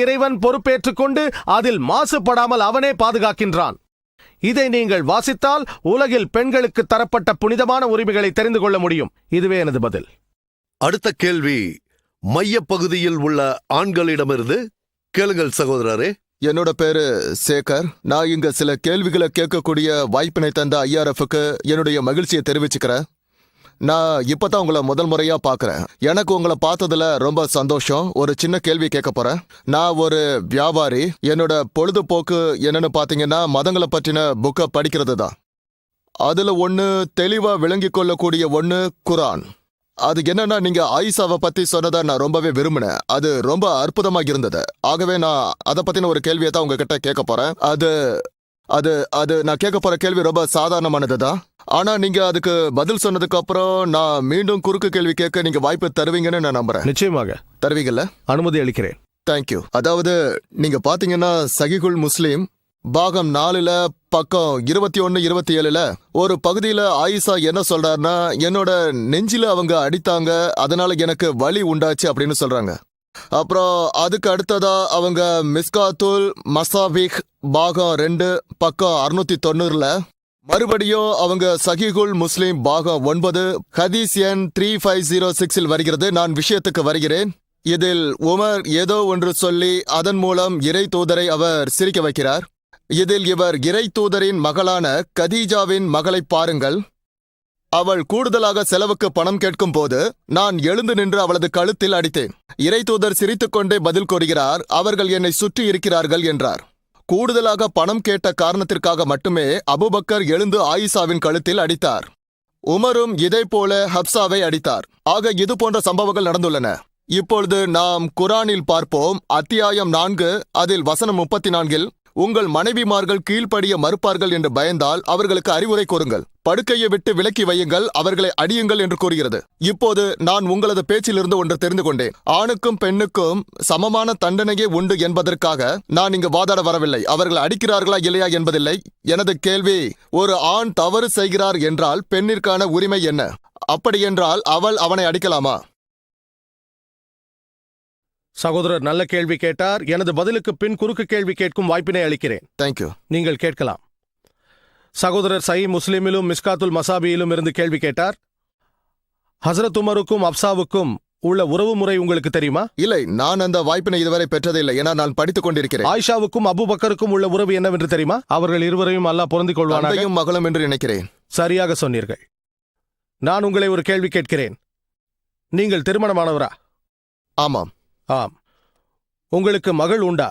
இறைவன் பொறுப்பேற்றுக் கொண்டு அதில் மாசுபடாமல் அவனே பாதுகாக்கின்றான். இதை நீங்கள் வாசித்தால் உலகில் பெண்களுக்கு தரப்பட்ட புனிதமான உரிமைகளை தெரிந்து கொள்ள முடியும். இதுவே எனது பதில். அடுத்த கேள்வி மையப்பகுதியில் உள்ள ஆண்களிடமிருந்து கேளுங்கள் சகோதரரே. என்னோட பேரு சேகர். நான் இங்க சில கேள்விகளை கேட்கக்கூடிய வாய்ப்பினை தந்த ஐஆர்எஃப்க்கு என்னுடைய மகிழ்ச்சியை தெரிவிச்சுக்கிறேன். நான் இப்பதான் உங்களை முதல் முறையா பாக்குறேன். எனக்கு உங்களை பார்த்ததுல ரொம்ப சந்தோஷம். ஒரு சின்ன கேள்வி கேட்க போறேன். நான் ஒரு வியாபாரி. என்னோட பொழுதுபோக்கு என்னன்னு பாத்தீங்கன்னா மதங்களை பற்றின புக்கை படிக்கிறது தான். அதுல ஒண்ணு தெளிவா விளங்கி கொள்ளக்கூடிய ஒண்ணு குரான். அது என்னன்னா, நீங்க ஆயிஷாவை பத்தி சொன்னதை நான் ரொம்பவே விரும்பினேன். அது ரொம்ப அற்புதமாக இருந்தது. ஆகவே நான் அதை பத்தின ஒரு கேள்வியை தான் உங்ககிட்ட கேட்க போறேன். அது நான் கேட்க போற கேள்வி ரொம்ப சாதாரணமானதுதான். ஆனா நீங்க அதுக்கு பதில் சொன்னதுக்கு அப்புறம் நான் மீண்டும் குறுக்கு கேள்வி கேட்க நீங்க வாய்ப்பு தருவீங்கன்னு நான் நம்புறேன். நிச்சயமாக தருவீங்கல்ல? அனுமதி அளிக்கிறேன். தேங்க்யூ. அதாவது நீங்க பாத்தீங்கன்னா சஹீஹுல் முஸ்லிம் பாகம் 4ல பக்கம் 21, 27ல ஒரு பகுதியில ஆயிஷா என்ன சொல்றாருன்னா, என்னோட நெஞ்சில அவங்க அடித்தாங்க, அதனால எனக்கு வலி உண்டாச்சு அப்படின்னு சொல்றாங்க. அப்புறம் அதுக்கு அடுத்ததா அவங்க மிஸ்காத்துல் மசாபிக் பாகம் 2 பக்கம் 690ல மறுபடியும் அவங்க சஹீஹுல் முஸ்லிம் பாகம் 9 ஹதீஸ் எண் 3506இல் வருகிறது. நான் விஷயத்துக்கு வருகிறேன். இதில் உமர் ஏதோ ஒன்று சொல்லி அதன் மூலம் இறை தூதரை அவர் சிரிக்க வைக்கிறார். இதில் இவர் இறை தூதரின் மகளான கதீஜாவின் மகளை பாருங்கள். அவள் கூடுதலாக செலவுக்கு பணம் கேட்கும் போது நான் எழுந்து நின்று அவளது கழுத்தில் அடித்தேன். இறை தூதர் சிரித்துக்கொண்டே பதில் கூறுகிறார், அவர்கள் என்னை சுற்றி இருக்கிறார்கள் என்றார். கூடுதலாக பணம் கேட்ட காரணத்திற்காக மட்டுமே அபூபக்கர் எழுந்து ஆயிஷாவின் கழுத்தில் அடித்தார். உமரும் இதே போல ஹப்சாவை அடித்தார். ஆக இது போன்ற சம்பவங்கள் நடந்துள்ளன. இப்பொழுது நாம் குரானில் பார்ப்போம். அத்தியாயம் 4 அதில் வசனம் 34இல் உங்கள் மனைவிமார்கள் கீழ்ப்படிய மறுப்பார்கள் என்று பயந்தால் அவர்களுக்கு அறிவுரை கூறுங்கள், படுக்கையை விட்டு விலக்கி வையுங்கள், அவர்களை அடியுங்கள் என்று கூறுகிறது. இப்போது நான் உங்களது பேச்சிலிருந்து ஒன்று தெரிந்து கொண்டேன். ஆணுக்கும் பெண்ணுக்கும் சமமான தண்டனையே உண்டு என்பதற்காக நான் இங்கு வாதாட வரவில்லை. அவர்கள் அடிக்கிறார்களா இல்லையா என்பதில்லை. எனது கேள்வி, ஒரு ஆண் தவறு செய்கிறார் என்றால் பெண்ணிற்கான உரிமை என்ன? அப்படியென்றால் அவள் அவனை அடிக்கலாமா? சகோதரர் நல்ல கேள்வி கேட்டார். எனது பதிலுக்கு பின் குறுக்கு கேள்வி கேட்கும் வாய்ப்பினை அளிக்கிறேன். தேங்க்யூ. நீங்கள் கேட்கலாம். சகோதரர் சஹீஹ் முஸ்லிமிலும் மிஸ்காத்துல் மசாபியிலும் இருந்து கேள்வி கேட்டார். ஹசரத் உமருக்கும் அப்சாவுக்கும் உள்ள உறவு முறை உங்களுக்கு தெரியுமா? இல்லை, நான் அந்த வாய்ப்பினை இதுவரை பெற்றதில்லை. ஏன்னா நான் படித்துக் கொண்டிருக்கிறேன். ஆயிஷாவுக்கும் அபூபக்கருக்கும் உள்ள உறவு என்னவென்று தெரியுமா? அவர்கள் இருவரையும் அல்லாஹ் பொருந்திக் கொள்வானாக. தந்தையும் மகளும் என்று நினைக்கிறேன். சரியாக சொன்னீர்கள். நான் உங்களை ஒரு கேள்வி கேட்கிறேன். நீங்கள் திருமணமானவரா? ஆமாம். ஆம். உங்களுக்கு மகள் உண்டா?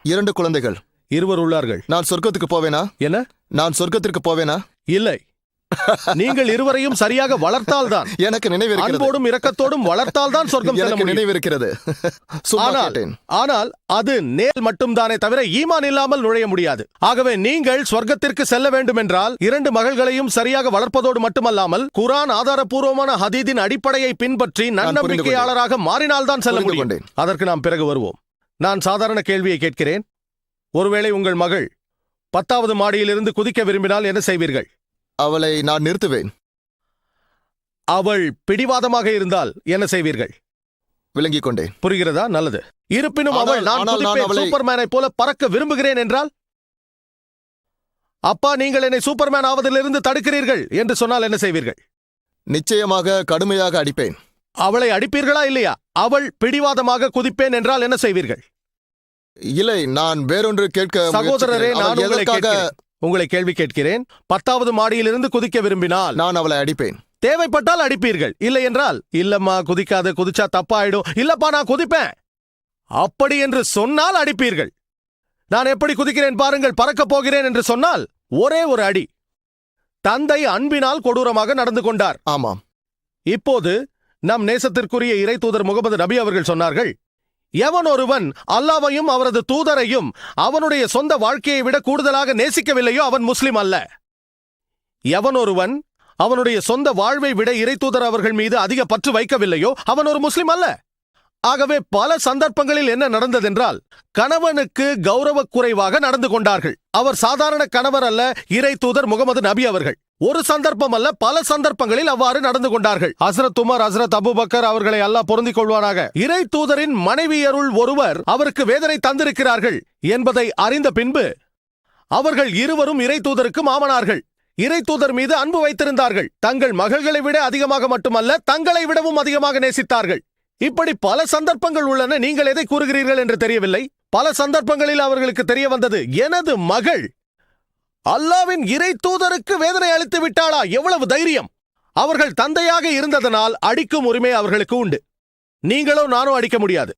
2 குழந்தைகள். இருவர் உள்ளார்கள். நான் சொர்க்கத்துக்கு போவேனா? என்ன? நான் சொர்க்கத்திற்கு போவேனா? இல்லை. நீங்கள் இருவரையும் சரியாக வளர்த்தால்தான். எனக்கு நினைவிருக்கிறது. அன்போடும் இரக்கத்தோடும் வளர்த்தால்தான் சொர்க்கம் செல்ல முடியும். நினைவிருக்கிறது. ஆனால் அது நேல் மட்டும்தானே தவிர ஈமான் இல்லாமல் நுழைய முடியாது. ஆகவே நீங்கள் சொர்க்கத்திற்கு செல்ல வேண்டும் என்றால் 2 மகள்களையும் சரியாக வளர்ப்பதோடு மட்டுமல்லாமல் குரான் ஆதாரபூர்வமான ஹதீஸின் அடிப்படையை பின்பற்றி நன்னம்பிக்கையாளராக மாறினால்தான் செல்ல முடியும். அதற்கு நாம் பிறகு வருவோம். நான் சாதாரண கேள்வியை கேட்கிறேன். ஒருவேளை உங்கள் மகள் 10வது மாடியிலிருந்து குதிக்க விரும்பினால் என்ன செய்வீர்கள்? அவளை நான் நிறுத்துவேன். அவள் பிடிவாதமாக இருந்தால் என்ன செய்வீர்கள்? விளங்கிக் கொண்டேன். புரிகிறதா? நல்லது. இருப்பினும் அவள் நான் சூப்பர்மேனை போல பறக்க விரும்புகிறேன் என்றால், அப்பா நீங்கள் என்னை சூப்பர்மேன் ஆவதிலிருந்து தடுக்கிறீர்கள் என்று சொன்னால் என்ன செய்வீர்கள்? நிச்சயமாக கடுமையாக அடிப்பேன். அவளை அடிப்பீர்களா இல்லையா? அவள் பிடிவாதமாக குதிப்பேன் என்றால் என்ன செய்வீர்கள்? இல்லை, நான் வேறொன்று கேட்க. சகோதரரே, நான் உங்களை கேள்வி கேட்கிறேன். 10வது மாடியிலிருந்து குதிக்க விரும்பினால் நான் அவளை அடிப்பேன். தேவைப்பட்டால் அடிப்பீர்கள். இல்லை என்றால், இல்லம்மா குதிக்காத, குதிச்சா தப்பாயிடும், இல்லப்பா நான் குதிப்பேன் அப்படி என்று சொன்னால் அடிப்பீர்கள். நான் எப்படி குதிக்கிறேன் பாருங்கள், பறக்கப் போகிறேன் என்று சொன்னால் ஒரே ஒரு அடி. தந்தை அன்பினால் கொடூரமாக நடந்து கொண்டார். ஆமாம். இப்போது நம் நேசத்திற்குரிய இறை தூதர் முகமது நபி அவர்கள் சொன்னார்கள், எவன் ஒருவன் அல்லாஹ்வையும் அவரது தூதரையும் அவனுடைய சொந்த வாழ்க்கையை விட கூடுதலாக நேசிக்கவில்லையோ அவன் முஸ்லிம் அல்ல. எவன் ஒருவன் அவனுடைய சொந்த வாழ்வை விட இறை தூதர் அவர்கள் மீது அதிக பற்று வைக்கவில்லையோ அவன் ஒரு முஸ்லிம் அல்ல. ஆகவே பல சந்தர்ப்பங்களில் என்ன நடந்ததென்றால் கணவனுக்கு கௌரவ குறைவாக நடந்து கொண்டார்கள். அவர் சாதாரண கணவர் அல்ல, இறை தூதர் முகமது நபி அவர்கள். ஒரு சந்தர்ப்பம் அல்ல, பல சந்தர்ப்பங்களில் அவ்வாறு நடந்து கொண்டார்கள். ஹஸ்ரத் உமர், ஹஸ்ரத் அபூபக்கர் அவர்களை அல்லாஹ் பொருந்திக் கொள்வானாக, இறை தூதரின் மனைவியருள் ஒருவர் அவருக்கு வேதனை தந்திருக்கிறார்கள் என்பதை அறிந்த பின்பு அவர்கள் இருவரும் இறை தூதருக்கு மாமனார்கள். இறை தூதர் மீது அன்பு வைத்திருந்தார்கள். தங்கள் மகள்களை விட அதிகமாக மட்டுமல்ல, தங்களை விடவும் அதிகமாக நேசித்தார்கள். இப்படி பல சந்தர்ப்பங்கள் உள்ளன. நீங்கள் எதை கூறுகிறீர்கள் என்று தெரியவில்லை. பல சந்தர்ப்பங்களில் அவர்களுக்கு தெரிய வந்தது, எனது மகள் அல்லாவின் இறை தூதருக்கு வேதனை அளித்து விட்டாளா, எவ்வளவு தைரியம்! அவர்கள் தந்தையாக இருந்ததனால் அடிக்கும் உரிமை அவர்களுக்கு உண்டு. நீங்களோ நானோ அடிக்க முடியாது.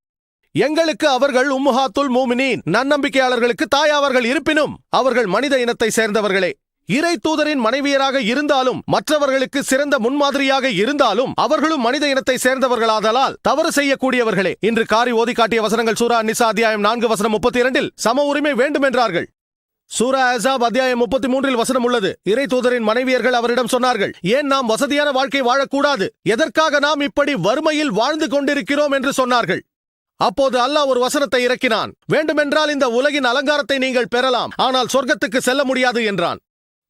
எங்களுக்கு அவர்கள் உம்முஹாத்துல் மூமினீன், நன்னம்பிக்கையாளர்களுக்கு தாயாவர்கள். இருப்பினும் அவர்கள் மனித இனத்தை சேர்ந்தவர்களே. இறை தூதரின் மனைவியராக இருந்தாலும் மற்றவர்களுக்கு சிறந்த முன்மாதிரியாக இருந்தாலும் அவர்களும் மனித இனத்தை சேர்ந்தவர்களாதலால் தவறு செய்யக்கூடியவர்களே. இன்று காரி ஓதி காட்டிய வசனங்கள் சூரா நிசா அத்தியாயம் 4 வசனம் 32 சம உரிமை வேண்டும் என்றார்கள். சூரா அஹ்ஸாப் அத்தியாயம் 33 வசனம் உள்ளது. இறை தூதரின் மனைவியர்கள் அவரிடம் சொன்னார்கள், ஏன் நாம் வசதியான வாழ்க்கை வாழக்கூடாது? எதற்காக நாம் இப்படி வறுமையில் வாழ்ந்து கொண்டிருக்கிறோம் என்று சொன்னார்கள். அப்போது அல்லாஹ் ஒரு வசனத்தை இறக்கினான். வேண்டுமென்றால் இந்த உலகின் அலங்காரத்தை நீங்கள் பெறலாம், ஆனால் சொர்க்கத்துக்கு செல்ல முடியாது என்றான்.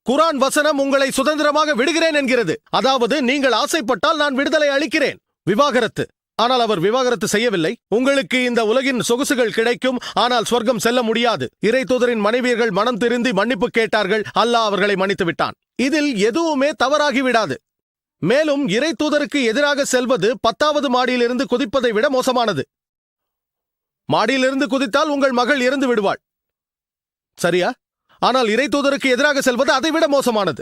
குர்ஆன் வசனம் உங்களை சுதந்திரமாக விடுகிறேன் என்கிறது. அதாவது நீங்கள் ஆசைப்பட்டால் நான் விடுதலை அளிக்கிறேன். விவாகரத்து. ஆனால் அவர் விவாகரத்து செய்யவில்லை. உங்களுக்கு இந்த உலகின் சொகுசுகள் கிடைக்கும், ஆனால் சொர்க்கம் செல்ல முடியாது. இறை தூதரின் மனைவியர்கள் மனம் திருந்தி மன்னிப்பு கேட்டார்கள். அல்லாஹ் அவர்களை மன்னித்து விட்டான். இதில் எதுவுமே தவறாகிவிடாது. மேலும் இறை தூதருக்கு எதிராக செல்வது 10வது மாடியிலிருந்து குதிப்பதை விட மோசமானது. மாடியிலிருந்து குதித்தால் உங்கள் மகள் இறந்து விடுவாள், சரியா? ஆனால் இறை தூதருக்கு எதிராக செல்வது அதைவிட மோசமானது.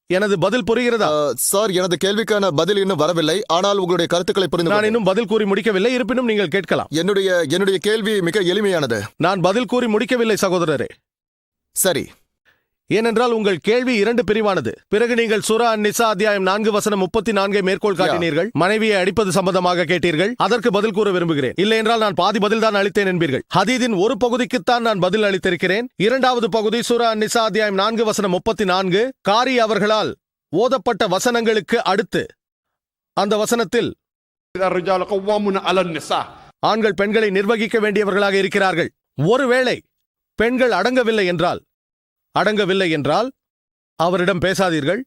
எனது பதில் புரிகிறதா? சார், எனது கேள்விக்கான பதில் இன்னும் வரவில்லை. ஆனால் உங்களுடைய கருத்துக்களை புரிந்து நான் இன்னும் பதில் கூறி முடிக்கவில்லை. இருப்பினும் நீங்கள் கேட்கலாம். என்னுடைய கேள்வி மிக எளிமையானது. நான் பதில் கூறி முடிக்கவில்லை சகோதரரே. சரி. ஏனென்றால் உங்கள் கேள்வி 2 பிரிவானது. பிறகு நீங்கள் சூரா நிசா அத்தியாயம் 4 வசனம் 34 மேற்கோள் காட்டினீர்கள். மனைவியை அடிப்பது சம்பந்தமாக கேட்டீர்கள். அதற்கு பதில் கூற விரும்புகிறேன். இல்லை என்றால் நான் பாதி பதில் தான் அளித்தேன் என்பீர்கள். ஹதீதின் ஒரு பகுதிக்குத்தான் நான் பதில் அளித்திருக்கிறேன். 2வது பகுதி சூரா நிசா அத்தியாயம் 4 வசனம் 34 காரி அவர்களால் ஓதப்பட்ட வசனங்களுக்கு அடுத்து அந்த வசனத்தில் ஆண்கள் பெண்களை நிர்வகிக்க வேண்டியவர்களாக இருக்கிறார்கள். ஒருவேளை பெண்கள் அடங்கவில்லை என்றால் அவரிடம் பேசாதீர்கள்.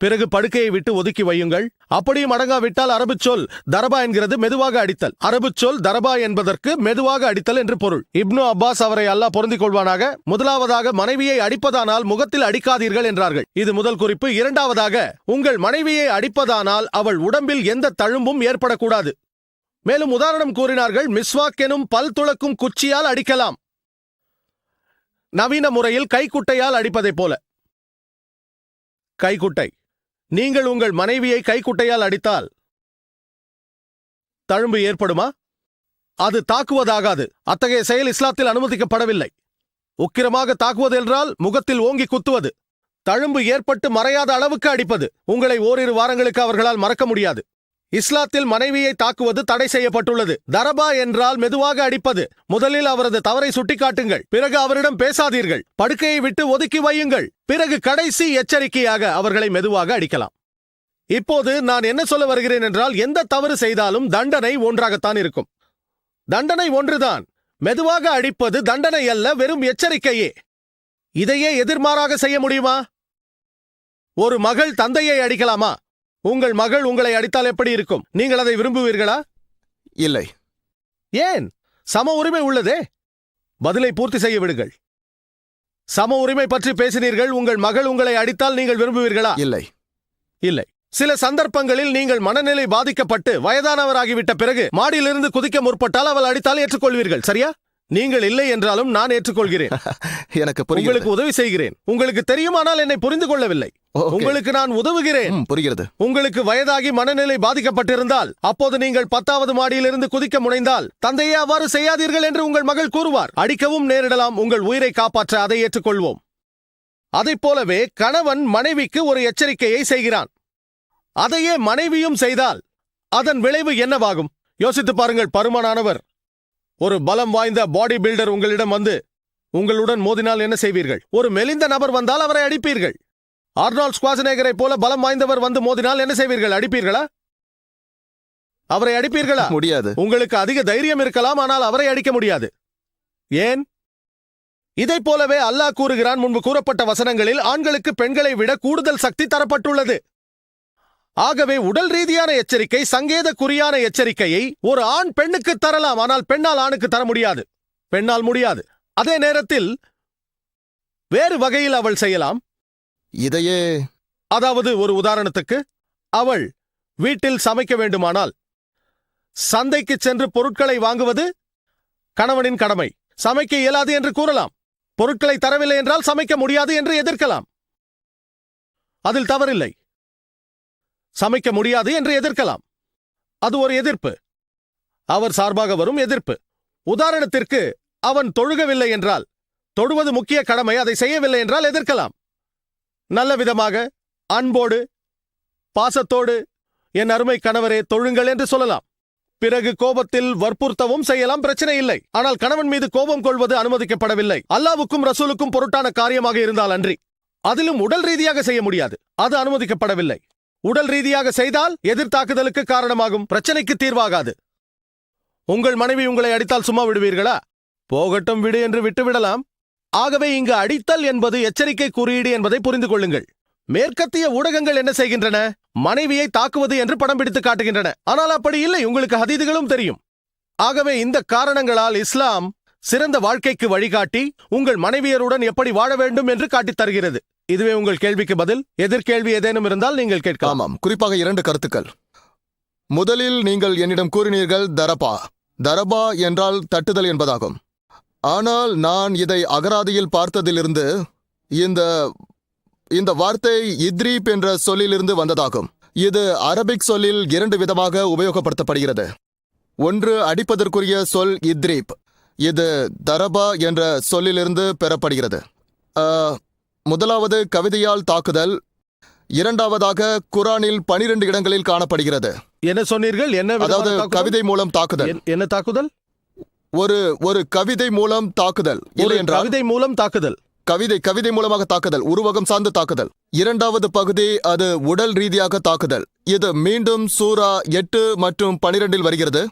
பிறகு படுக்கையை விட்டு ஒதுக்கி வையுங்கள். அப்படியும் அடங்காவிட்டால் அரபு சொல் தரபா என்கிறது மெதுவாக அடித்தல். அரபு சொல் தரபா என்பதற்கு மெதுவாக அடித்தல் என்று பொருள். இப்னு அப்பாஸ் அவரை அல்லாஹ் பொருந்திக் கொள்வானாக, முதலாவதாக மனைவியை அடிப்பதானால் முகத்தில் அடிக்காதீர்கள் என்றார்கள். இது முதல் குறிப்பு. இரண்டாவதாக, உங்கள் மனைவியை அடிப்பதானால் அவள் உடம்பில் எந்த தழும்பும் ஏற்படக்கூடாது. மேலும் உதாரணம் கூறினார்கள், மிஸ்வாக் எனும் பல் துளக்கும் குச்சியால் அடிக்கலாம், நவீன முறையில் கைக்குட்டையால் அடிப்பதைப் போல. கைக்குட்டை. நீங்கள் உங்கள் மனைவியை கைக்குட்டையால் அடித்தால் தழும்பு ஏற்படுமா? அது தாக்குவதாகாது. அத்தகைய செயல் இஸ்லாத்தில் அனுமதிக்கப்படவில்லை. உக்கிரமாக தாக்குவது என்றால் முகத்தில் ஓங்கி குத்துவது. தழும்பு ஏற்பட்டு மறையாத அளவுக்கு அடிப்பது. உங்களை ஓரிரு வாரங்களுக்கு அவர்களால் மறக்க முடியாது. இஸ்லாத்தில் மனைவியை தாக்குவது தடை செய்யப்பட்டுள்ளது. தரபா என்றால் மெதுவாக அடிப்பது. முதலில் அவரது தவறை சுட்டிக்காட்டுங்கள். பிறகு அவரிடம் பேசாதீர்கள். படுக்கையை விட்டு ஒதுக்கி வையுங்கள். பிறகு கடைசி எச்சரிக்கையாக அவர்களை மெதுவாக அடிக்கலாம். இப்போது நான் என்ன சொல்ல வருகிறேன் என்றால், எந்த தவறு செய்தாலும் தண்டனை ஒன்றாகத்தான் இருக்கும். தண்டனை ஒன்றுதான். மெதுவாக அடிப்பது தண்டனை அல்ல, வெறும் எச்சரிக்கையே. இதையே எதிர்மாறாக செய்ய முடியுமா? ஒரு மகள் தந்தையை அடிக்கலாமா? உங்கள் மகள் உங்களை அடித்தால் எப்படி இருக்கும்? நீங்கள் அதை விரும்புவீர்களா? இல்லை. ஏன்? சம உரிமை உள்ளதே. பதிலை பூர்த்தி செய்ய விடுங்கள். சம உரிமை பற்றி பேசினீர்கள். உங்கள் மகள் உங்களை அடித்தால் நீங்கள் விரும்புவீர்களா? இல்லை. இல்லை. சில சந்தர்ப்பங்களில் நீங்கள் மனநிலை பாதிக்கப்பட்டு வயதானவராகிவிட்ட பிறகு மாடியிலிருந்து குதிக்க முற்பட்டால் அவள் அடித்தால் ஏற்றுக்கொள்வீர்கள், சரியா? நீங்கள் இல்லை என்றாலும் நான் ஏற்றுக்கொள்கிறேன். எனக்கு உங்களுக்கு உதவி செய்கிறேன். உங்களுக்கு தெரியுமானால் என்னை புரிந்து கொள்ளவில்லை. உங்களுக்கு நான் உதவுகிறேன். புரிகிறது. உங்களுக்கு வயதாகி மனநிலை பாதிக்கப்பட்டிருந்தால் அப்போது நீங்கள் 10வது மாடியிலிருந்து குதிக்க முனைந்தால் தந்தையே அவ்வாறு செய்யாதீர்கள் என்று உங்கள் மகள் கூறுவார். அடிக்கவும் நேரிடலாம். உங்கள் உயிரை காப்பாற்ற அதை ஏற்றுக்கொள்வோம். அதைப் போலவே கணவன் மனைவிக்கு ஒரு எச்சரிக்கையை செய்கிறான். அதையே மனைவியும் செய்தால் அதன் விளைவு என்னவாகும்? யோசித்து பாருங்கள். பருமனானவர், ஒரு பலம் வாய்ந்த பாடி பில்டர் உங்களிடம் வந்து உங்களுடன் மோதினால் என்ன செய்வீர்கள்? ஒரு மெலிந்த நபர் வந்தால் அவரை அடிப்பீர்கள். ஆர்னால்ட் ஸ்குவாசனேகரை போல பலம் வாய்ந்தவர் வந்து மோதினால் என்ன செய்வீர்கள்? அடிப்பீர்களா? அவரை அடிப்பீர்களா? முடியாது. உங்களுக்கு அதிக தைரியம் இருக்கலாம், ஆனால் அவரை அடிக்க முடியாது. ஏன்? இதைப் போலவே அல்லாஹ் கூறுகிறான், முன்பு கூறப்பட்ட வசனங்களில் ஆண்களுக்கு பெண்களை விட கூடுதல் சக்தி தரப்பட்டுள்ளது. ஆகவே உடல் ரீதியான எச்சரிக்கை, சங்கேதக்குறியான எச்சரிக்கையை ஒரு ஆண் பெண்ணுக்கு தரலாம், ஆனால் பெண்ணால் ஆணுக்கு தர முடியாது. பெண்ணால் முடியாது. அதே நேரத்தில் வேறு வகையில் அவள் செய்யலாம். இதையே அதாவது ஒரு உதாரணத்துக்கு, அவள் வீட்டில் சமைக்க வேண்டுமானால் சந்தைக்கு சென்று பொருட்களை வாங்குவது கணவனின் கடமை. சமைக்க இயலாது என்று கூறலாம். பொருட்களை தரவில்லை என்றால் சமைக்க முடியாது என்று எதிர்க்கலாம். அதில் தவறில்லை. சமைக்க முடியாது என்று எதிர்க்கலாம். அது ஒரு எதிர்ப்பு, அவர் சார்பாக வரும் எதிர்ப்பு. உதாரணத்திற்கு, அவன் தொழுகவில்லை என்றால், தொழுவது முக்கிய கடமை, அதை செய்யவில்லை என்றால் எதிர்க்கலாம். நல்ல விதமாக, அன்போடு, பாசத்தோடு, என் அருமை கணவரே தொழுங்கள் என்று சொல்லலாம். பிறகு கோபத்தில் வற்புறுத்தவும் செய்யலாம், பிரச்சனை இல்லை. ஆனால் கணவன் மீது கோபம் கொள்வது அனுமதிக்கப்படவில்லை, அல்லாவுக்கும் ரசூலுக்கும் பொருட்டான காரியமாக இருந்தால் அன்றி. அதிலும் உடல் ரீதியாக செய்ய முடியாது, அது அனுமதிக்கப்படவில்லை. உடல் ரீதியாக செய்தால் எதிர்த்தாக்குதலுக்கு காரணமாகும், பிரச்சனைக்கு தீர்வாகாது. உங்கள் மனைவி உங்களை அடித்தால் சும்மா விடுவீர்களா? போகட்டும் விடு என்று விட்டுவிடலாம். ஆகவே இங்கு அடித்தல் என்பது எச்சரிக்கை குறியீடு என்பதை புரிந்து கொள்ளுங்கள். மேற்கத்திய ஊடகங்கள் என்ன செய்கின்றன? மனைவியை தாக்குவது என்று படம் பிடித்து காட்டுகின்றன. ஆனால் அப்படி இல்லை, உங்களுக்கு ஹதீதுகளும் தெரியும். ஆகவே இந்த காரணங்களால் இஸ்லாம் சிறந்த வாழ்க்கைக்கு வழிகாட்டி உங்கள் மனைவியருடன் எப்படி வாழ வேண்டும் என்று காட்டித் தருகிறது. இதுவே உங்கள் கேள்விக்கு பதில். எதிர்கேள்வி ஏதேனும் இருந்தால் நீங்கள் கேட்கலாம். ஆமாம், குறிப்பாக 2 கருத்துக்கள். முதலில் நீங்கள் என்னிடம் கூறினீர்கள் தரபா என்றால் தட்டுதல் என்பதாகும். ஆனால் நான் இதை அகராதியில் பார்த்ததிலிருந்து இந்த வார்த்தை இத்ரீப் என்ற சொல்லிலிருந்து வந்ததாகும். இது அரபிக் சொல்லில் 2 விதமாக உபயோகப்படுத்தப்படுகிறது. ஒன்று, அடிப்பதற்குரிய சொல் இத்ரீப். இது தரபா என்ற சொல்லிலிருந்து பெறப்படுகிறது. முதலாவது கவிதையால் தாக்குதல், இரண்டாவதாக குரானில் 12 இடங்களில் காணப்படுகிறது. என்ன சொன்னீர்கள்? என்ன? அதாவது கவிதை மூலம் தாக்குதல். என்ன தாக்குதல்? ஒரு கவிதை மூலம் தாக்குதல். இல்லை என்றால் கவிதை மூலம் தாக்குதல். கவிதை மூலமாக தாக்குதல், உருவகம் சார்ந்து தாக்குதல். இரண்டாவது பகுதி அது உடல் ரீதியாக தாக்குதல். இது மீண்டும் சூரா 8 மற்றும் 12 வருகிறது.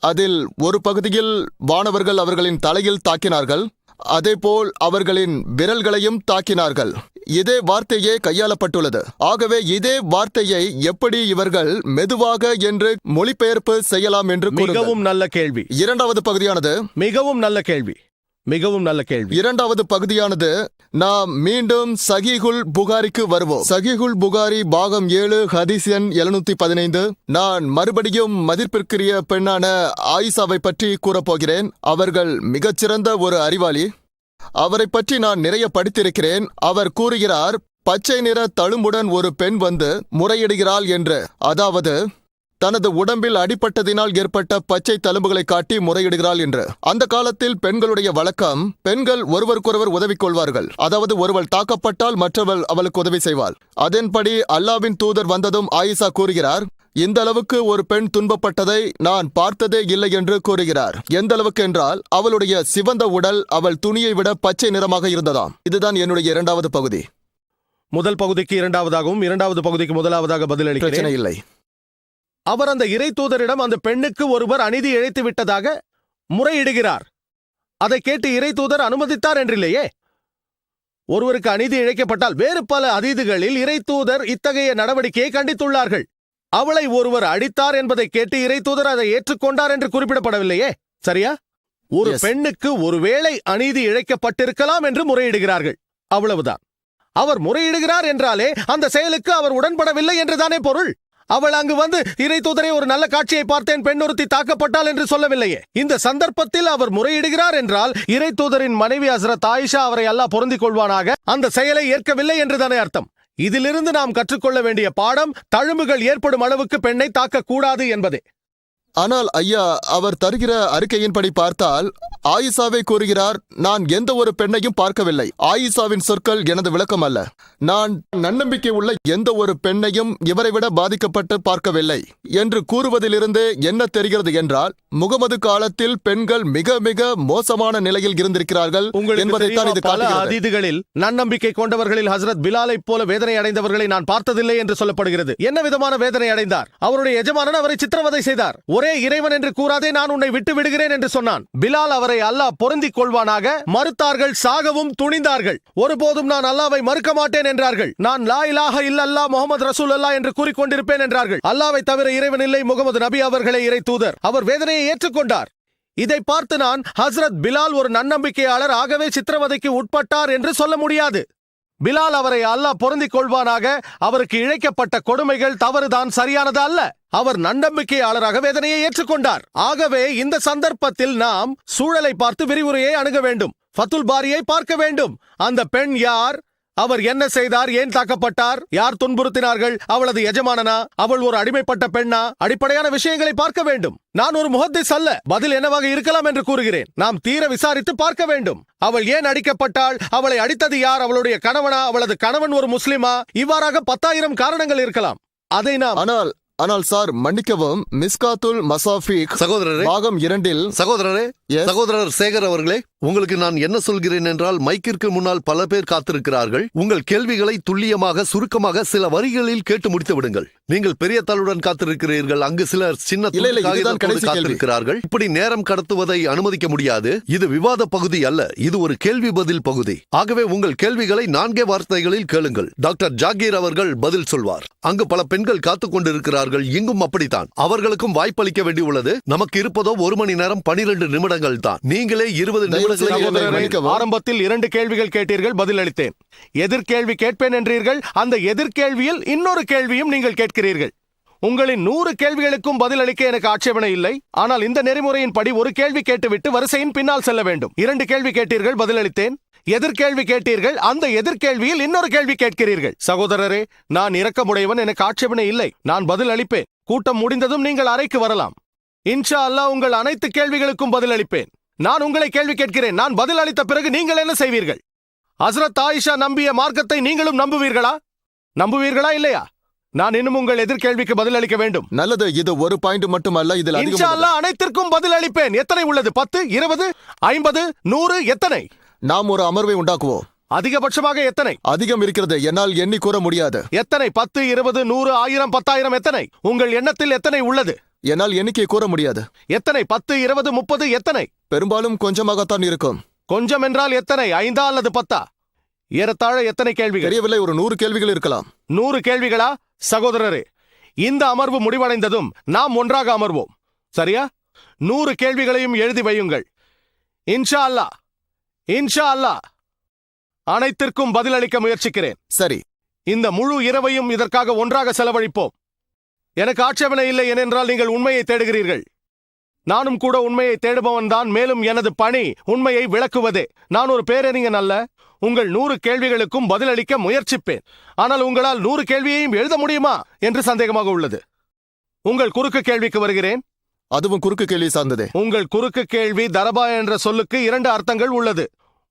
அதில் ஒரு பகுதியில் வானவர்கள் அவர்களின் தலையில் தாக்கினார்கள், அதேபோல் அவர்களின் விரல்களையும் தாக்கினார்கள். இதே வார்த்தையே கையாளப்பட்டுள்ளது. ஆகவே இதே வார்த்தையை எப்படி இவர்கள் மெதுவாக என்று மொழிபெயர்ப்பு செய்யலாம் என்று மிகவும் நல்ல கேள்வி. இரண்டாவது பகுதியானது மிகவும் நல்ல கேள்வி. இரண்டாவது பகுதியானது, நாம் மீண்டும் சஹீஹுல் புகாரிக்கு வருவோம். சஹீஹுல் புகாரி பாகம் 7 ஹதீஸ் எண் 715. நான் மறுபடியும் மதிப்பிற்குரிய பெண்ணான ஆயிஷாவை பற்றி கூறப்போகிறேன். அவர்கள் மிகச்சிறந்த ஒரு அறிவாளி. அவரை பற்றி நான் நிறைய படித்திருக்கிறேன். அவர் கூறுகிறார், பச்சை நிற தழும்புடன் ஒரு பெண் வந்து முறையிடுகிறாள் என்று. அதாவது தனது உடம்பில் அடிபட்டதினால் ஏற்பட்ட பச்சை தழும்புகளை காட்டி முறையிடுகிறாள் என்று. அந்த காலத்தில் பெண்களுடைய வழக்கம், பெண்கள் ஒருவருக்கொருவர் உதவி கொள்வார்கள். அதாவது ஒருவள் தாக்கப்பட்டால் மற்றவள் அவளுக்கு உதவி செய்வாள். அதன்படி அல்லாவின் தூதர் வந்ததும் ஆயிஷா கூறுகிறார், இந்த அளவுக்கு ஒரு பெண் துன்பப்பட்டதை நான் பார்த்ததே இல்லை என்று கூறுகிறார். எந்த அளவுக்கு என்றால், அவளுடைய சிவந்த உடல் அவள் துணியை விட பச்சை நிறமாக இருந்ததாம். இதுதான் என்னுடைய 2வது பகுதி. முதல் பகுதிக்கு 2வதாகவும் 2வது பகுதிக்கு முதலாவதாக பதிலளிக்கிறேன். பிரச்சனை இல்லை. அவர் அந்த இறை தூதரிடம் அந்த பெண்ணுக்கு ஒருவர் அநீதி இழைத்து விட்டதாக முறையிடுகிறார். அதை கேட்டு இறை தூதர் அனுமதித்தார் என்றில்லையே. ஒருவருக்கு அநீதி இழைக்கப்பட்டால் வேறு பல அதீதுகளில் இறை தூதர் இத்தகைய நடவடிக்கையை கண்டித்துள்ளார்கள். அவளை ஒருவர் அடித்தார் என்பதை கேட்டு இறை தூதர் அதை ஏற்றுக்கொண்டார் என்று குறிப்பிடப்படவில்லையே. சரியா? ஒரு பெண்ணுக்கு ஒருவேளை அநீதி இழைக்கப்பட்டிருக்கலாம் என்று முறையிடுகிறார்கள், அவ்வளவுதான். அவர் முறையிடுகிறார் என்றாலே அந்த செயலுக்கு அவர் உடன்படவில்லை என்றுதானே பொருள். அவள் அங்கு வந்து, இறை தூதரை ஒரு நல்ல காட்சியை பார்த்தேன், பெண் ஒருத்தி தாக்கப்பட்டாள் என்று சொல்லவில்லையே. இந்த சந்தர்ப்பத்தில் அவர் முறையிடுகிறார் என்றால் இறை தூதரின் மனைவி ஹஸ்ரத் ஆயிஷா, அவரை அல்லாஹ் பொருந்திக் கொள்வானாக, அந்த செயலை ஏற்கவில்லை என்றுதானே அர்த்தம். இதிலிருந்து நாம் கற்றுக்கொள்ள வேண்டிய பாடம், தழும்புகள் ஏற்படும் அளவுக்கு பெண்ணை தாக்கக்கூடாது என்பதே. ஆனால் ஐயா, அவர் தருகிற அறிக்கையின்படி பார்த்தால் ஆயிஷாவை கூறுகிறார், நான் எந்த ஒரு பெண்ணையும் பார்க்கவில்லை. ஆயிஷாவின் சொற்கள் எனது விளக்கம் அல்ல. நான் நன்னம்பிக்கை உள்ள எந்த ஒரு பெண்ணையும் இவரை விட பாதிக்கப்பட்டு பார்க்கவில்லை என்று கூறுவதிலிருந்து என்ன தெரிகிறது என்றால், முகமது காலத்தில் பெண்கள் மிக மிக மோசமான நிலையில் இருந்திருக்கிறார்கள் என்பதைத்தான் இது பல காட்டுகிறது. அதீதுகளில் நன்னம்பிக்கை கொண்டவர்களில் ஹசரத் பிலாலைப் போல வேதனை அடைந்தவர்களை நான் பார்த்ததில்லை என்று சொல்லப்படுகிறது. என்ன விதமான வேதனை அடைந்தார்? அவருடைய எஜமானன் அவரை சித்திரவதை செய்தார். ஒரே இறைவன் என்று கூறாதே, நான் உன்னை விட்டு விடுகிறேன் என்று சொன்னான். பிலால் அவரை அல்லாஹ் பொருந்திக் கொள்வானாக மறுத்தார்கள், சாகவும் துணிந்தார்கள். ஒருபோதும் நான் அல்லாவை மறுக்க மாட்டேன் என்றார்கள். நான் லா இலாஹ இல்லல்லாஹ் முஹம்மது ரசூலுல்லாஹ் என்று கூறிக்கொண்டிருப்பேன் என்றார்கள். அல்லாவை தவிர இறைவன் இல்லை, முகமது நபி அவர்களே இறை தூதர். அவர் வேதனையை ஏற்றுக்கொண்டார். இதை பார்த்து நான் ஹஸ்ரத் பிலால் ஒரு நன்னம்பிக்கையாளர், ஆகவே சித்திரவதைக்கு உட்பட்டார் என்று சொல்ல முடியாது. பிலால் அவரை அல்லாஹ் பொருந்திக் கொள்வானாக, அவருக்கு இழைக்கப்பட்ட கொடுமைகள் தவறுதான், சரியானது அல்ல. அவர் நன்னம்பிக்கையாளராக வேதனையை ஏற்றுக்கொண்டார். ஆகவே இந்த சந்தர்ப்பத்தில் நாம் சூழலை பார்த்து விரிவுரையை அணுக வேண்டும், ஃபத்துல் பாரியை பார்க்க வேண்டும். அந்த பெண் யார்? அவர் என்ன செய்தார்? ஏன் தாக்கப்பட்டார்? யார் துன்புறுத்தினார்கள்? அவளது எஜமானனா? அவள் ஒரு அடிமைப்பட்ட பெண்ணா? அடிப்படையான விஷயங்களை பார்க்க வேண்டும். நான் ஒரு முஹத்திஸ் அல்ல, பதில் என்னவாக இருக்கலாம் என்று கூறுகிறேன். நாம் தீர விசாரித்து பார்க்க வேண்டும். அவள் ஏன் அடிக்கப்பட்டாள்? அவளை அடித்தது யார்? அவளுடைய கணவனா? அவளது கணவன் ஒரு முஸ்லிமா? இவ்வாறாக 10,000 காரணங்கள் இருக்கலாம். அதை நாம் ஆனால் சார், மன்னிக்கவும், மிஸ்காத்துல் மசாஃபிக் சகோதரரே, பாகம் 2 சகோதரரே, Yes. சகோதரர் சேகர் அவர்களே, உங்களுக்கு நான் என்ன சொல்கிறேன் என்றால், மைக்கிற்கு முன்னால் பல பேர் காத்திருக்கிறார்கள். உங்கள் கேள்விகளை துல்லியமாக சுருக்கமாக சில வரிகளில் கேட்டு முடித்து விடுங்கள். நீங்கள் பெரிய தாளுடன் காத்திருக்கிறீர்கள், அங்கு சிலர் சின்ன இல்ல, இதுதான் காகிதத்தோடு கடைசி கேள்வி. காத்திருக்கிறார்கள். இப்படி நேரம் கடத்துவதை அனுமதிக்க முடியாது. இது விவாத பகுதி அல்ல, இது ஒரு கேள்வி பதில் பகுதி. ஆகவே உங்கள் கேள்விகளை 4 வார்த்தைகளில் கேளுங்கள். டாக்டர் ஜாகீர் அவர்கள் பதில் சொல்வார். அங்கு பல பெண்கள் காத்துக் கொண்டிருக்கிறார்கள். இங்கும் அப்படித்தான். அவர்களுக்கும் வாய்ப்பளிக்க வேண்டியுள்ளது. நமக்கு இருப்பதோ 1 மணி நேரம் 12 நிமிடங்கள் தான். நீங்களே 20 நிமிடங்களை மன்னிக்கவும். ஆரம்பத்தில் 2 கேள்விகள் கேட்டீர்கள், பதில் அளித்தேன். எதிர்கேள்வி கேட்பேன் என்றீர்கள். அந்த எதிர்கேள்வியில் இன்னொரு கேள்வியும் நீங்கள் கேட்கிறீர்கள். உங்களின் 100 கேள்விகளுக்கும் பதில் அளிக்க எனக்கு ஆட்சேபனை இல்லை. ஆனால் இந்த நெறிமுறையின் படி ஒரு கேள்வி கேட்டுவிட்டு வரிசையின் பின்னால் செல்ல வேண்டும். 2 கேள்வி கேட்டீர்கள், பதில் அளித்தேன். எதிர்கேள்வி கேட்டீர்கள், அந்த எதிர்கேள்வியில் இன்னொரு கேள்வி கேட்கிறீர்கள். சகோதரரே, நான் இரக்கமுடையவன், எனக்கு ஆட்சேபனை இல்லை. நான் பதில் அளிப்பேன். கூட்டம் முடிந்ததும் நீங்கள் அறைக்கு வரலாம். இன்ஷா அல்லாஹ் உங்கள் அனைத்து கேள்விகளுக்கும் பதில் அளிப்பேன். நான் உங்களை கேள்வி கேட்கிறேன். நான் பதில் அளித்த பிறகு நீங்கள் என்ன செய்வீர்கள்? ஹஸ்ரத் ஆயிஷா நம்பிய மார்க்கத்தை நீங்களும் நம்புவீர்களா இல்லையா? நான் இன்னும் உங்கள் எதிர்கேள்விக்கு பதில் அளிக்க வேண்டும். நல்லது. இது ஒரு பாயிண்ட் மட்டுமல்ல, இதில் அதிகம் இன்ஷா உள்ளது. அல்லாஹ் அனைத்திற்கும் பதில் அளிப்பேன். எத்தனை உள்ளது? 10, 20, 50, 100, எத்தனை? நாம் ஒரு அமர்வை உண்டாக்குவோம். அதிகபட்சமாக எத்தனை? அதிகம் இருக்கிறது, என்னால் எண்ணி கூற முடியாது. எத்தனை? 10, 20, 100, 1000, 10,000 எத்தனை? உங்கள் எண்ணத்தில் எத்தனை உள்ளது? என்னால் எண்ணிக்கை கூற முடியாது. எத்தனை? 10, 20, 30 எத்தனை? பெரும்பாலும் கொஞ்சமாகத்தான் இருக்கும். கொஞ்சம் என்றால் எத்தனை? 5 அல்லது 10? ஏறத்தாழ எத்தனை கேள்விகள்? தெரியவில்லை, ஒரு 100 கேள்விகள் இருக்கலாம். 100 கேள்விகளா? சகோதரரே, இந்த அமர்வு முடிவடைந்ததும் நாம் ஒன்றாக அமர்வோம், சரியா? 100 கேள்விகளையும் எழுதி வையுங்கள். இன்ஷா அல்லாஹ், இன்ஷா அல்லாஹ் அனைத்திற்கும் பதிலளிக்க முயற்சிக்கிறேன். சரி. இந்த முழு இரவையும் இதற்காக ஒன்றாக செலவழிப்போம். எனக்கு ஆட்சேபனை இல்லை, ஏனென்றால் நீங்கள் உண்மையை தேடுகிறீர்கள். நானும் கூட உண்மையை தேடுபவன் தான். மேலும் எனது பணி உண்மையை விளக்குவதே. நான் ஒரு பேரறிஞன் அல்ல. உங்கள் 100 கேள்விகளுக்கும் பதிலளிக்க முயற்சிப்பேன். ஆனால் உங்களால் 100 கேள்வியையும் எழுத முடியுமா என்று சந்தேகமாக உள்ளது. உங்கள் குறுக்கு கேள்விக்கு வருகிறேன். அதுவும் குறுக்கு கேள்வி சார்ந்ததே. உங்கள் குறுக்கு கேள்வி தரபா என்ற சொல்லுக்கு 2 அர்த்தங்கள் உள்ளது.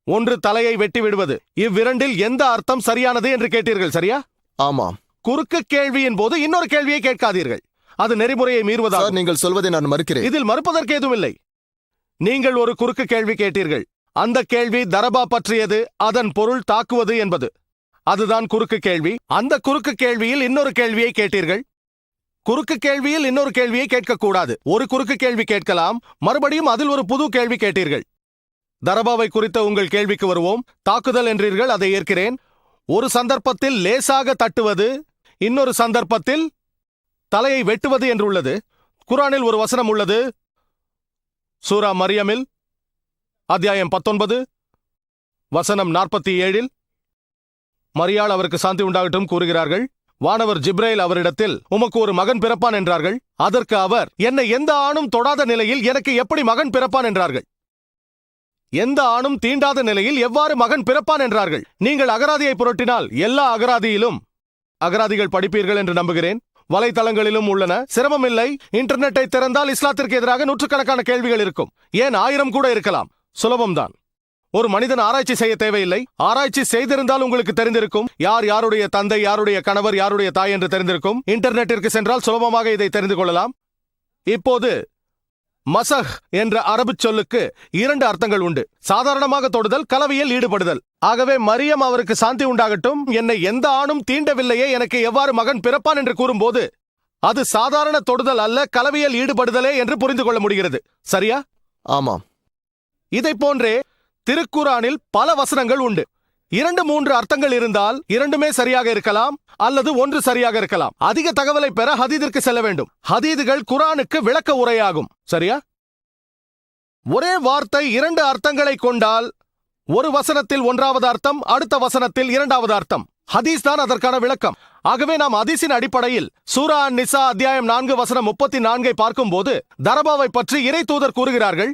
ஒன்று தலையை வெட்டி விடுவது. இவ்விரண்டில் எந்த அர்த்தம் சரியானது என்று கேட்டீர்கள், சரியா? ஆமாம். குறுக்கு கேள்வியின் போது இன்னொரு கேள்வியை கேட்காதீர்கள். அது நெறிமுறையை மீறுவதாகும். நீங்கள் சொல்வதை நான் மறுக்கிறேன். இதில் மறுப்பதற்கு எதுவும் இல்லை. நீங்கள் ஒரு குறுக்கு கேள்வி கேட்டீர்கள். அந்த கேள்வி தரபா பற்றியது. அதன் பொருள் தாக்குவது என்பது. அதுதான் குறுக்கு கேள்வி. அந்த குறுக்கு கேள்வியில் இன்னொரு கேள்வியை கேட்டீர்கள். குறுக்கு கேள்வியில் இன்னொரு கேள்வியை கேட்கக்கூடாது. ஒரு குறுக்கு கேள்வி கேட்கலாம், மறுபடியும் அதில் ஒரு புது கேள்வி கேட்டீர்கள். தரபாவை குறித்த உங்கள் கேள்விக்கு வருவோம். தாக்குதல் என்றீர்கள், அதை ஏற்கிறேன். ஒரு சந்தர்ப்பத்தில் லேசாக தட்டுவது, இன்னொரு சந்தர்ப்பத்தில் தலையை வெட்டுவது என்றுள்ளது. குர்ஆனில் ஒரு வசனம் உள்ளது. சூரா மரியமில் அத்தியாயம் 19 வசனம் 47. மரியாள் அவருக்கு சாந்தி உண்டாகட்டும் கூறுகிறார்கள், வானவர் ஜிப்ரேல் அவரிடத்தில் உமக்கு ஒரு மகன் பிறப்பான் என்றார்கள். அதற்கு அவர், என்னை எந்த ஆணும் தொடாத நிலையில் எனக்கு எப்படி மகன் பிறப்பான் என்றார்கள். எந்த ஆணும் தீண்டாத நிலையில் எவ்வாறு மகன் பிறப்பான் என்றார்கள். நீங்கள் அகராதியை புரட்டினால் எல்லா அகராதியிலும், அகராதிகள் படிப்பீர்கள் என்று நம்புகிறேன், வலைத்தளங்களிலும் உள்ளன. சிரமமில்லை. இன்டர்நெட்டை திறந்தால் இஸ்லாத்திற்கு எதிராக நூற்றுக்கணக்கான கேள்விகள் இருக்கும். ஏன் 1000 கூட இருக்கலாம். சுலபம்தான். ஒரு மனிதன் ஆராய்ச்சி செய்ய தேவையில்லை. ஆராய்ச்சி செய்திருந்தால் உங்களுக்கு தெரிந்திருக்கும். யார் யாருடைய தந்தை, யாருடைய கணவர், யாருடைய தாய் என்று தெரிந்திருக்கும். இன்டர்நெட்டிற்கு சென்றால் சுலபமாக இதை தெரிந்து கொள்ளலாம். இப்போது மசஹ் என்ற அரபு சொல்லுக்கு 2 அர்த்தங்கள் உண்டு. சாதாரணமாக தொடுதல், கலவையில் ஈடுபடுதல். ஆகவே மரியம் அவருக்கு சாந்தி உண்டாகட்டும், என்னை எந்த ஆணும் தீண்டவில்லையே, எனக்கு எவ்வாறு மகன் பிறப்பான் என்று கூறும்போது அது சாதாரண தொடுதல் அல்ல, கலவையில் ஈடுபடுதலே என்று புரிந்து கொள்ள முடிகிறது. சரியா? ஆமாம். இதை போன்றே திருக்குரானில் பல வசனங்கள் உண்டு. 2-3 அர்த்தங்கள் இருந்தால் 2மே சரியாக இருக்கலாம் அல்லது 1 சரியாக இருக்கலாம். அதிக தகவலை பெற ஹதீதிற்கு செல்ல வேண்டும். ஹதீதுகள் குரானுக்கு விளக்க உரையாகும். சரியா? ஒரே வார்த்தை 2 அர்த்தங்களை கொண்டால் ஒரு வசனத்தில் 1வது அர்த்தம், அடுத்த வசனத்தில் 2வது அர்த்தம். ஹதீஸ் தான் அதற்கான விளக்கம். ஆகவே நாம் ஹதீஸின் அடிப்படையில் சூரா அன்-நிசா அத்தியாயம் 4 வசனம் 34 பார்க்கும்போது தரபாவை பற்றி இறை தூதர் கூறுகிறார்கள்,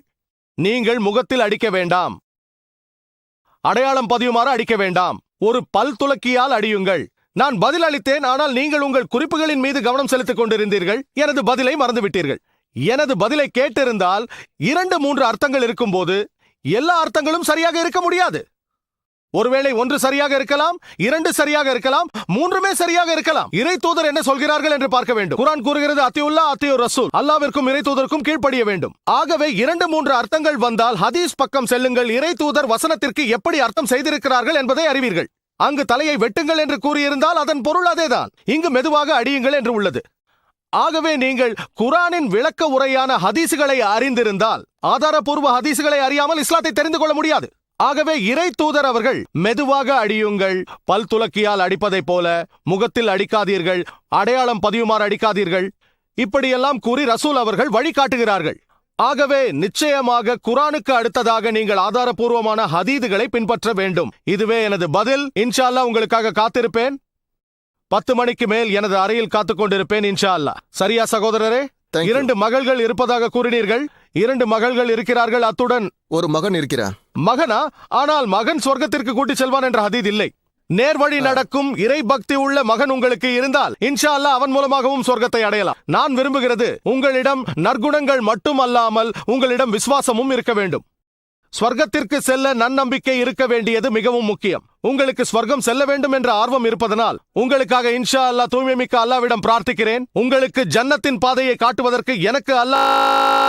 நீங்கள் முகத்தில் அடிக்க வேண்டாம், அடையாளம் பதியுமாறு அடிக்க வேண்டாம், ஒரு பல் துலக்கியால் அடியுங்கள். நான் பதில் அளித்தேன், ஆனால் நீங்கள் உங்கள் குறிப்புகளின் மீது கவனம் செலுத்திக் கொண்டிருந்தீர்கள். எனது பதிலை மறந்துவிட்டீர்கள். எனது பதிலை கேட்டிருந்தால் 2-3 அர்த்தங்கள் இருக்கும்போது எல்லா அர்த்தங்களும் சரியாக இருக்க முடியாது. ஒருவேளை 1 சரியாக இருக்கலாம், 2 சரியாக இருக்கலாம், 3மே சரியாக இருக்கலாம். இறை தூதர் என்ன சொல்கிறார்கள் என்று பார்க்க வேண்டும். குர்ஆன் கூறுகிறது, அத்தியுல்லா அத்தியுர் ரசூல், அல்லாவிற்கும் இறை தூதருக்கும் கீழ்ப்படிய வேண்டும். ஆகவே 2-3 அர்த்தங்கள் வந்தால் ஹதீஸ் பக்கம் செல்லுங்கள். இறை தூதர் வசனத்திற்கு எப்படி அர்த்தம் செய்திருக்கிறார்கள் என்பதை அறிவீர்கள். அங்கு தலையை வெட்டுங்கள் என்று கூறியிருந்தால் அதன் பொருள் அதேதான். இங்கு மெதுவாக அடியுங்கள் என்று உள்ளது. ஆகவே நீங்கள் குர்ஆனின் விளக்க உரையான ஹதீசுகளை அறிந்திருந்தால், ஆதாரபூர்வ ஹதீசுகளை அறியாமல் இஸ்லாத்தை தெரிந்து கொள்ள முடியாது. ஆகவே இறை தூதர் அவர்கள் மெதுவாக அடியுங்கள், பல் துலக்கியால் அடிப்பதைப் போல, முகத்தில் அடிக்காதீர்கள், அடையாளம் பதியுமாறு அடிக்காதீர்கள், இப்படியெல்லாம் கூறி ரசூல் அவர்கள் வழிகாட்டுகிறார்கள். ஆகவே நிச்சயமாக குர்ஆனுக்கு அடுத்ததாக நீங்கள் ஆதாரபூர்வமான ஹதீதுகளை பின்பற்ற வேண்டும். இதுவே எனது பதில். இன்ஷா அல்லாஹ் உங்களுக்காக காத்திருப்பேன். 10 மணிக்கு மேல் எனது அறையில் காத்துக் கொண்டிருப்பேன் இன்ஷா அல்லாஹ். சரியா சகோதரரே? 2 மகள்கள் இருப்பதாக கூறினீர்கள். 2 மகள்கள் இருக்கிறார்கள், அத்துடன் ஒரு மகன் இருக்கிறான். மகனா? ஆனால் மகன் சொர்க்கத்திற்கு கூட்டிச் செல்வான் என்ற ஹதீத் இல்லை. நேர்வழி நடக்கும் இறை பக்தி உள்ள மகன் உங்களுக்கு இருந்தால் இன்ஷா அல்லாஹ் அவன் மூலமாகவும் சொர்க்கத்தை அடையலாம். நான் விரும்புகிறது உங்களிடம் நற்குணங்கள் மட்டும் அல்லாமல் உங்களிடம் விசுவாசமும் இருக்க வேண்டும். ஸ்வர்க்கத்திற்கு செல்ல நன்னம்பிக்கை இருக்க வேண்டியது மிகவும் முக்கியம். உங்களுக்கு ஸ்வர்க்கம் செல்ல வேண்டும் என்ற ஆர்வம் இருப்பதனால் உங்களுக்காக இன்ஷா அல்லாஹ் தூய்மை மிக்க அல்லாஹ்விடம் பிரார்த்திக்கிறேன். உங்களுக்கு ஜன்னத்தின் பாதையை காட்டுவதற்கு எனக்கு அல்லாஹ்